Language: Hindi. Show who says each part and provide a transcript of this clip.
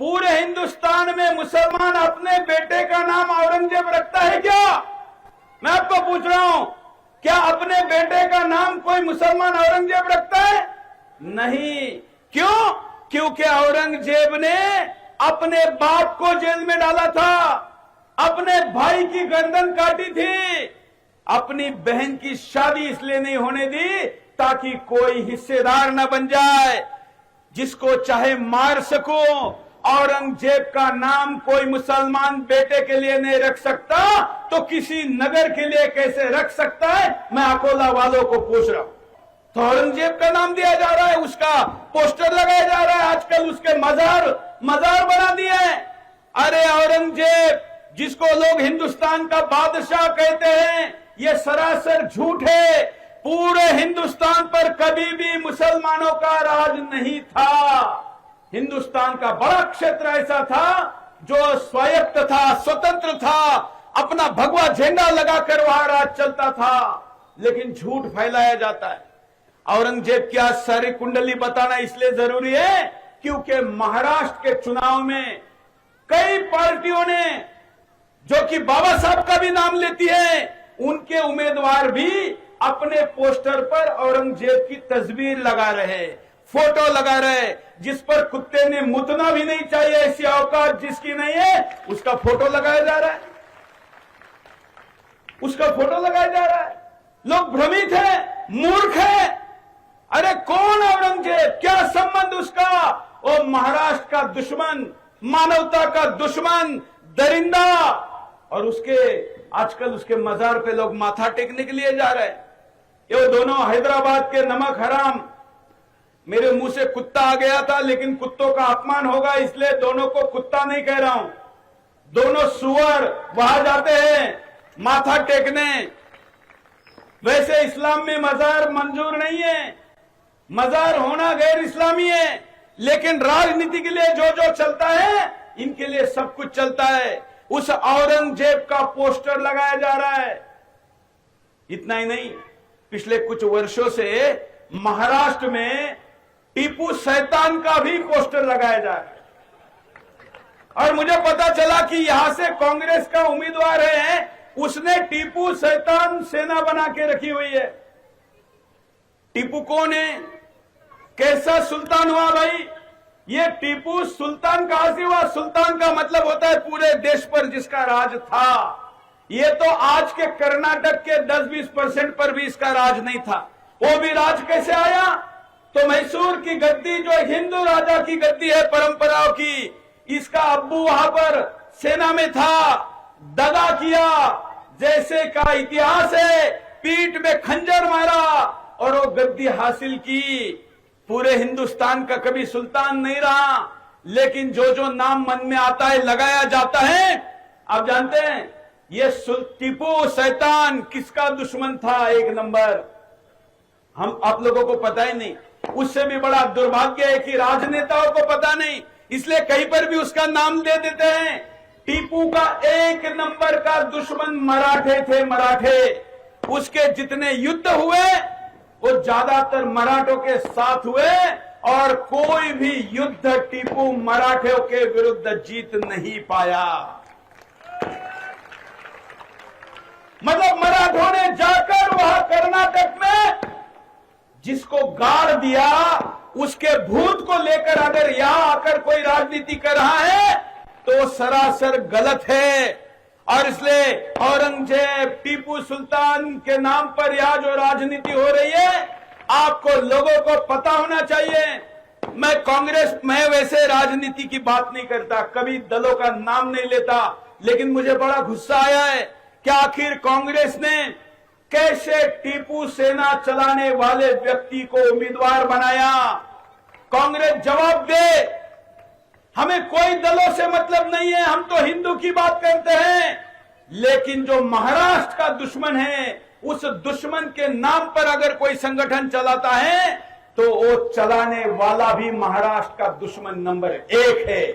Speaker 1: पूरे हिंदुस्तान में मुसलमान अपने बेटे का नाम औरंगजेब रखता है क्या? मैं आपको पूछ रहा हूं, क्या अपने बेटे का नाम कोई मुसलमान औरंगजेब रखता है? नहीं। क्यों? क्योंकि औरंगजेब ने अपने बाप को जेल में डाला था, अपने भाई की गर्दन काटी थी, अपनी बहन की शादी इसलिए नहीं होने दी ताकि कोई हिस्सेदार न बन जाए, जिसको चाहे मार सको। औरंगजेब का नाम कोई मुसलमान बेटे के लिए नहीं रख सकता तो किसी नगर के लिए कैसे रख सकता है? मैं अकोला वालों को पूछ रहा हूं। तो औरंगजेब का नाम दिया जा रहा है, उसका पोस्टर लगाया जा रहा है, आजकल उसके मजार बना दिए हैं। अरे औरंगजेब जिसको लोग हिंदुस्तान का बादशाह कहते हैं, ये सरासर झूठ है। पूरे हिंदुस्तान पर कभी भी मुसलमानों का राज नहीं था। हिंदुस्तान का बड़ा क्षेत्र ऐसा था जो स्वायत्त था, स्वतंत्र था, अपना भगवा झंडा लगाकर वहां राज चलता था। लेकिन झूठ फैलाया जाता है। औरंगजेब की आज सारी कुंडली बताना इसलिए जरूरी है क्योंकि महाराष्ट्र के चुनाव में कई पार्टियों ने, जो कि बाबा साहब का भी नाम लेती है, उनके उम्मीदवार भी अपने पोस्टर पर औरंगजेब की तस्वीर लगा रहे, फोटो लगा रहे, जिस पर कुत्ते ने मुतना भी नहीं चाहिए, ऐसी औकात जिसकी नहीं है, उसका फोटो लगाया जा रहा है, उसका फोटो लगाया जा रहा है। लोग भ्रमित हैं, मूर्ख हैं। अरे कौन औरंगजेब? क्या संबंध उसका? वो महाराष्ट्र का दुश्मन, मानवता का दुश्मन, दरिंदा। और उसके आजकल उसके मजार पे लोग माथा टेकने के लिए जा रहे हैं। ये दोनों हैदराबाद के नमक हराम, मेरे मुंह से कुत्ता आ गया था लेकिन कुत्तों का अपमान होगा इसलिए दोनों को कुत्ता नहीं कह रहा हूं। दोनों सुअर वहां जाते हैं माथा टेकने। वैसे इस्लाम में मजार मंजूर नहीं है, मजार होना गैर इस्लामी है, लेकिन राजनीति के लिए जो जो चलता है, इनके लिए सब कुछ चलता है। उस औरंगजेब का पोस्टर लगाया जा रहा है। इतना ही नहीं, पिछले कुछ वर्षों से महाराष्ट्र में टीपू शैतान का भी पोस्टर लगाया जा रहा है। और मुझे पता चला कि यहां से कांग्रेस का उम्मीदवार है, उसने टीपू शैतान सेना बना के रखी हुई है। टीपू कौन है? कैसा सुल्तान हुआ भाई? ये टीपू सुल्तान कहां से हुआ? सुल्तान का मतलब होता है पूरे देश पर जिसका राज था। ये तो आज के कर्नाटक के 10-20% पर भी इसका राज नहीं था। वो भी राज कैसे आया? तो मैसूर की गद्दी, जो हिंदू राजा की गद्दी है परंपराओं की, इसका अब्बू वहां पर सेना में था, दगा किया, जैसे का इतिहास है, पीठ में खंजर मारा और वो गद्दी हासिल की। पूरे हिंदुस्तान का कभी सुल्तान नहीं रहा, लेकिन जो जो नाम मन में आता है लगाया जाता है। आप जानते हैं ये टीपू शैतान किसका दुश्मन था? एक नंबर। हम आप लोगों को पता ही नहीं। उससे भी बड़ा दुर्भाग्य है कि राजनेताओं को पता नहीं, इसलिए कहीं पर भी उसका नाम दे देते हैं। टीपू का एक नंबर का दुश्मन मराठे थे, मराठे। उसके जितने युद्ध हुए वो ज्यादातर मराठों के साथ हुए और कोई भी युद्ध टीपू मराठों के विरुद्ध जीत नहीं पाया। मतलब मराठों ने जाकर वहां कर्नाटक में जिसको गाड़ दिया, उसके भूत को लेकर अगर यहां आकर कोई राजनीति कर रहा है तो सरासर गलत है। और इसलिए औरंगजेब, टीपू सुल्तान के नाम पर यहां जो राजनीति हो रही है, आपको लोगों को पता होना चाहिए। मैं वैसे राजनीति की बात नहीं करता, कभी दलों का नाम नहीं लेता, लेकिन मुझे बड़ा गुस्सा आया है कि आखिर कांग्रेस ने कैसे टीपू सेना चलाने वाले व्यक्ति को उम्मीदवार बनाया। कांग्रेस जवाब दे। हमें कोई दलों से मतलब नहीं है, हम तो हिंदू की बात करते हैं, लेकिन जो महाराष्ट्र का दुश्मन है, उस दुश्मन के नाम पर अगर कोई संगठन चलाता है तो वो चलाने वाला भी महाराष्ट्र का दुश्मन नंबर 1 है।